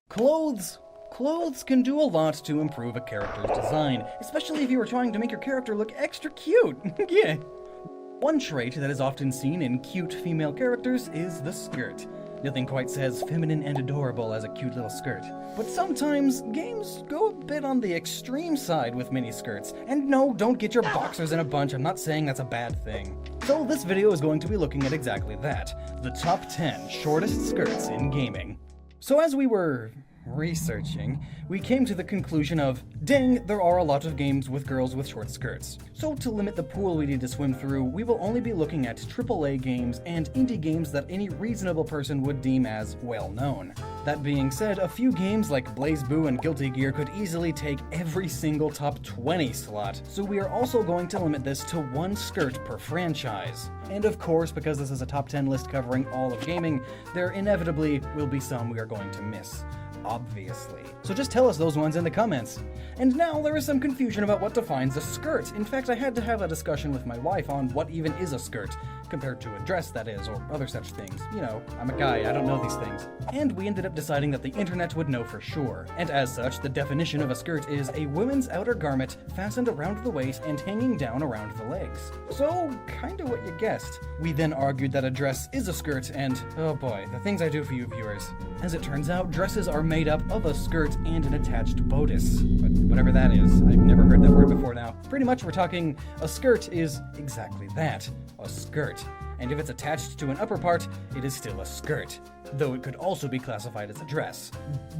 Clothes! Clothes can do a lot to improve a character's design, especially if you are trying to make your character look extra cute. Yeah. One trait that is often seen in cute female characters is the skirt. Nothing quite says feminine and adorable as a cute little skirt. But sometimes, games go a bit on the extreme side with miniskirts. And no, don't get your boxers in a bunch, I'm not saying that's a bad thing. So this video is going to be looking at exactly that, the top 10 shortest skirts in gaming. So as we were researching, we came to the conclusion of, dang, there are a lot of games with girls with short skirts. So to limit the pool we need to swim through, we will only be looking at AAA games and indie games that any reasonable person would deem as well-known. That being said, a few games like BlazBlue and Guilty Gear could easily take every single top 20 slot, so we are also going to limit this to one skirt per franchise. And of course, because this is a top 10 list covering all of gaming, there inevitably will be some we are going to miss. Obviously. So just tell us those ones in the comments. And now there is some confusion about what defines a skirt. In fact, I had to have a discussion with my wife on what even is a skirt, compared to a dress, that is, or other such things. You know, I'm a guy, I don't know these things. And we ended up deciding that the internet would know for sure. And as such, the definition of a skirt is a woman's outer garment fastened around the waist and hanging down around the legs. So, kinda what you guessed. We then argued that a dress is a skirt, and oh boy, the things I do for you viewers. As it turns out, dresses are made up of a skirt and an attached bodice. Whatever that is, I've never heard that word before now. Pretty much we're talking, a skirt is exactly that, a skirt. And if it's attached to an upper part, it is still a skirt. Though it could also be classified as a dress.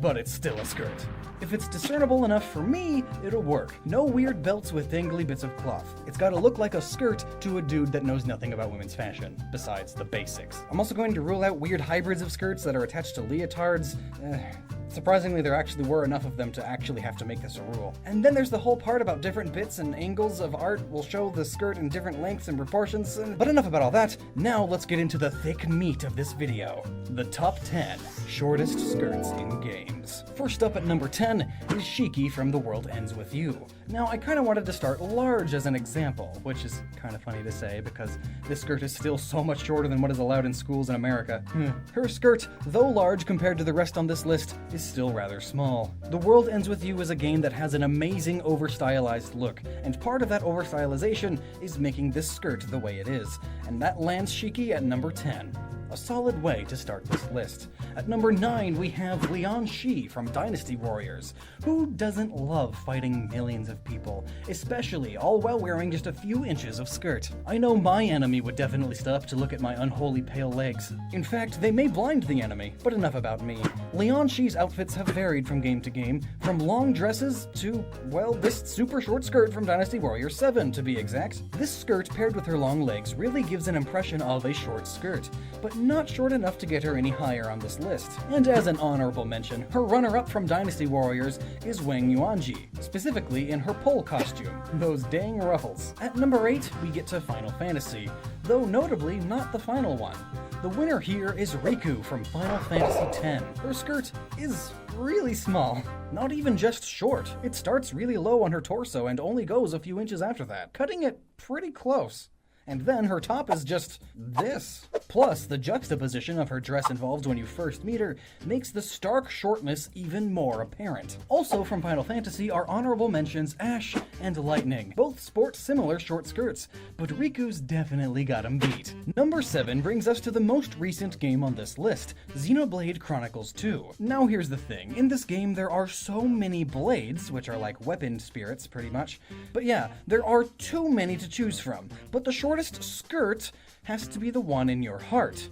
But it's still a skirt. If it's discernible enough for me, it'll work. No weird belts with dangly bits of cloth. It's gotta look like a skirt to a dude that knows nothing about women's fashion, besides the basics. I'm also going to rule out weird hybrids of skirts that are attached to leotards. Surprisingly, there actually were enough of them to actually have to make this a rule. And then there's the whole part about different bits and angles of art will show the skirt in different lengths and proportions. But enough about all that. Now let's get into the thick meat of this video. The top 10 shortest skirts in games. First up at number 10 is Shiki from The World Ends With You. Now, I kinda wanted to start large as an example, which is kinda funny to say because this skirt is still so much shorter than what is allowed in schools in America. Her skirt, though large compared to the rest on this list, is still rather small. The World Ends With You is a game that has an amazing over-stylized look, and part of that over-stylization is making this skirt the way it is, and that lands Shiki at number 10. A solid way to start this list. At number 9, we have Lian Shi from Dynasty Warriors. Who doesn't love fighting millions of people, especially all while wearing just a few inches of skirt? I know my enemy would definitely stop to look at my unholy pale legs. In fact, they may blind the enemy, but enough about me. Lian Shi's outfits have varied from game to game, from long dresses to, well, this super short skirt from Dynasty Warriors 7 to be exact. This skirt paired with her long legs really gives an impression of a short skirt, but not short enough to get her any higher on this list. And as an honorable mention, her runner-up from Dynasty Warriors is Wang Yuanji, specifically in her pole costume, those dang ruffles. At number 8, we get to Final Fantasy, though notably not the final one. The winner here is Riku from Final Fantasy X. Her skirt is really small. Not even just short. It starts really low on her torso and only goes a few inches after that, cutting it pretty close. And then her top is just this. Plus, the juxtaposition of her dress involved when you first meet her makes the stark shortness even more apparent. Also from Final Fantasy are honorable mentions Ash and Lightning. Both sport similar short skirts, but Riku's definitely got 'em beat. Number 7 brings us to the most recent game on this list, Xenoblade Chronicles 2. Now here's the thing, in this game there are so many blades, which are like weapon spirits pretty much, but yeah, there are too many to choose from, but the shortest skirt has to be the one in your heart,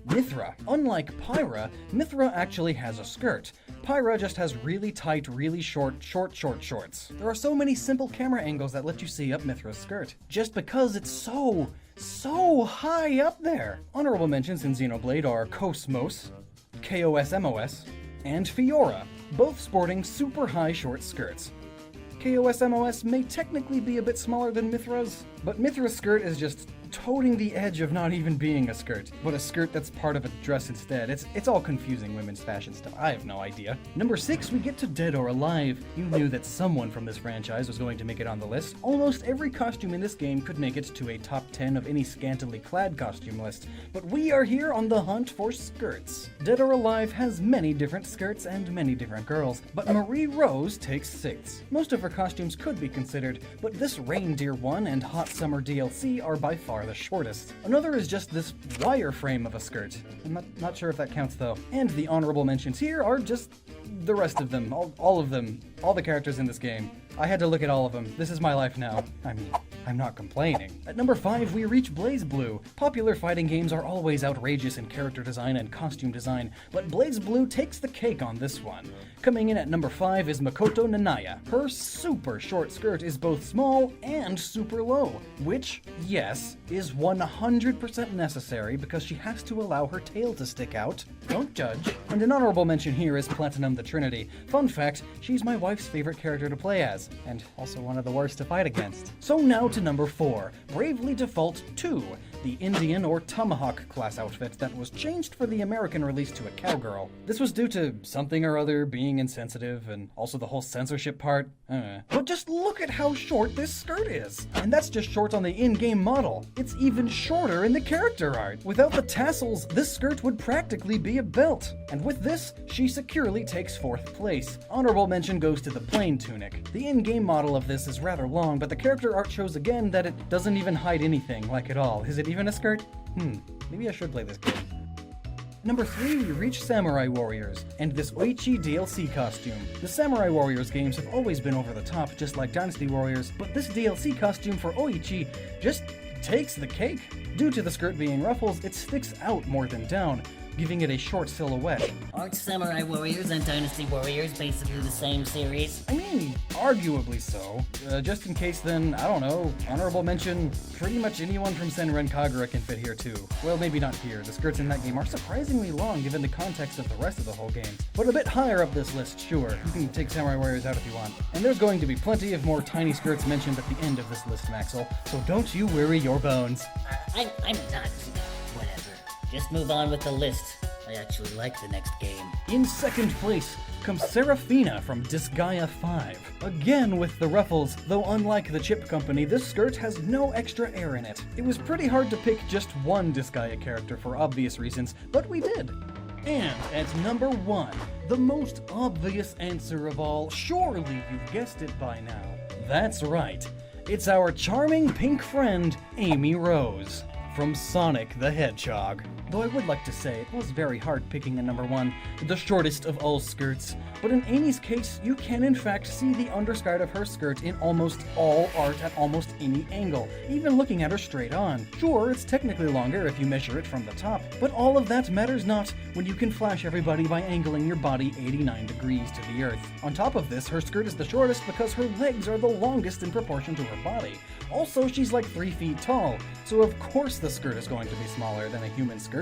Mithra. Unlike Pyra, Mithra actually has a skirt. Pyra just has really tight, really short shorts. There are so many simple camera angles that let you see up Mithra's skirt, just because it's so high up there. Honorable mentions in Xenoblade are Cosmos, KOSMOS, and Fiora, both sporting super high short skirts. KOSMOS may technically be a bit smaller than Mithra's, but Mithra's skirt is just toting the edge of not even being a skirt, but a skirt that's part of a dress instead. It's all confusing women's fashion stuff. I have no idea. Number 6, we get to Dead or Alive. You knew that someone from this franchise was going to make it on the list. Almost every costume in this game could make it to a top 10 of any scantily clad costume list, but we are here on the hunt for skirts. Dead or Alive has many different skirts and many different girls, but Marie Rose takes 6th. Most of her costumes could be considered, but this reindeer one and Hot Summer DLC are by far the shortest. Another is just this wireframe of a skirt. I'm not sure if that counts though. And the honorable mentions here are just the rest of them, all of them, all the characters in this game. I had to look at all of them. This is my life now. I mean, I'm not complaining. At number 5, we reach BlazBlue. Popular fighting games are always outrageous in character design and costume design, but BlazBlue takes the cake on this one. Coming in at number 5 is Makoto Nanaya. Her super short skirt is both small and super low, which, yes, is 100% necessary because she has to allow her tail to stick out. Don't judge. And an honorable mention here is Platinum the Trinity. Fun fact, she's my wife's favorite character to play as, and also one of the worst to fight against. So now to number 4, Bravely Default 2, the Indian or Tomahawk class outfit that was changed for the American release to a cowgirl. This was due to something or other being insensitive, and also the whole censorship part. But just look at how short this skirt is. And that's just short on the in-game model. It's even shorter in the character art. Without the tassels, this skirt would practically be a belt. And with this, she securely takes 4th place. Honorable mention goes to the plain tunic. The in-game model of this is rather long, but the character art shows again that it doesn't even hide anything, like at all. Is it even a skirt? Maybe I should play this game. Number 3, we reach Samurai Warriors, and this Oichi DLC costume. The Samurai Warriors games have always been over the top, just like Dynasty Warriors, but this DLC costume for Oichi just takes the cake. Due to the skirt being ruffles, it sticks out more than down, giving it a short silhouette. Aren't Samurai Warriors and Dynasty Warriors basically the same series? I mean, arguably so. Just in case then, I don't know, honorable mention, pretty much anyone from Senran Kagura can fit here too. Well, maybe not here. The skirts in that game are surprisingly long given the context of the rest of the whole game. But a bit higher up this list, sure. You can take Samurai Warriors out if you want. And there's going to be plenty of more tiny skirts mentioned at the end of this list, Maxwell, so don't you worry your bones. I'm not. Whatever. Just move on with the list. I actually like the next game. In 2nd place comes Serafina from Disgaea 5. Again with the ruffles, though unlike the chip company, this skirt has no extra air in it. It was pretty hard to pick just one Disgaea character for obvious reasons, but we did. And at number 1, the most obvious answer of all, surely you've guessed it by now. That's right, it's our charming pink friend, Amy Rose, from Sonic the Hedgehog. Though I would like to say it was very hard picking a number 1, the shortest of all skirts, but in Amy's case, you can in fact see the underskirt of her skirt in almost all art at almost any angle, even looking at her straight on. Sure, it's technically longer if you measure it from the top, but all of that matters not when you can flash everybody by angling your body 89 degrees to the earth. On top of this, her skirt is the shortest because her legs are the longest in proportion to her body. Also, she's like 3 feet tall, so of course the skirt is going to be smaller than a human skirt.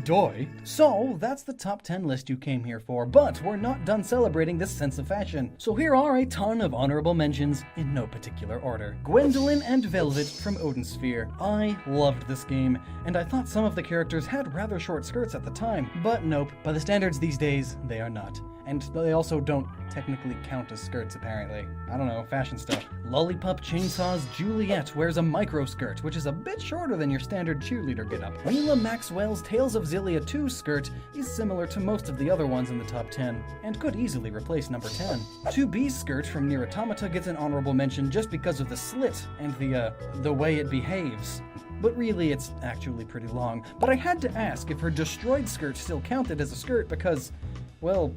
Doy. So, that's the top 10 list you came here for, but we're not done celebrating this sense of fashion. So here are a ton of honorable mentions in no particular order. Gwendolyn and Velvet from Odin Sphere. I loved this game, and I thought some of the characters had rather short skirts at the time, but nope, by the standards these days, they are not. And they also don't technically count as skirts, apparently. I don't know, fashion stuff. Lollipop Chainsaw's Juliet wears a micro skirt, which is a bit shorter than your standard cheerleader getup. Mila Maxwell's Tales of Xillia 2 skirt is similar to most of the other ones in the top 10, and could easily replace number 10. 2B's skirt from Nier Automata gets an honorable mention just because of the slit and the way it behaves. But really, it's actually pretty long. But I had to ask if her destroyed skirt still counted as a skirt because, well,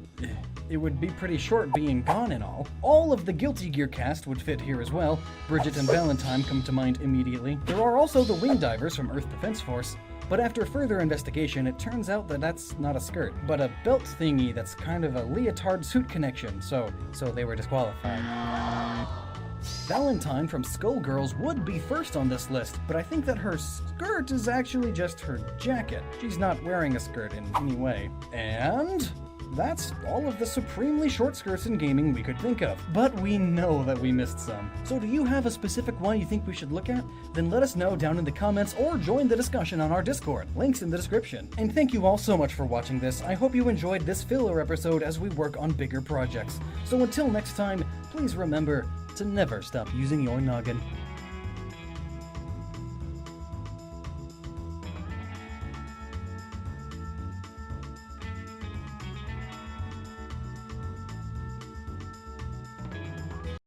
it would be pretty short being gone and all. All of the Guilty Gear cast would fit here as well. Bridget and Valentine come to mind immediately. There are also the Wing Divers from Earth Defense Force, but after further investigation, it turns out that that's not a skirt, but a belt thingy that's kind of a leotard suit connection, so they were disqualified. Valentine from Skullgirls would be first on this list, but I think that her skirt is actually just her jacket. She's not wearing a skirt in any way. And That's all of the supremely short skirts in gaming we could think of, but we know that we missed some. So do you have a specific one you think we should look at? Then let us know down in the comments or join the discussion on our Discord. Links in the description. And thank you all so much for watching this. I hope you enjoyed this filler episode as we work on bigger projects. So until next time, please remember to never stop using your noggin.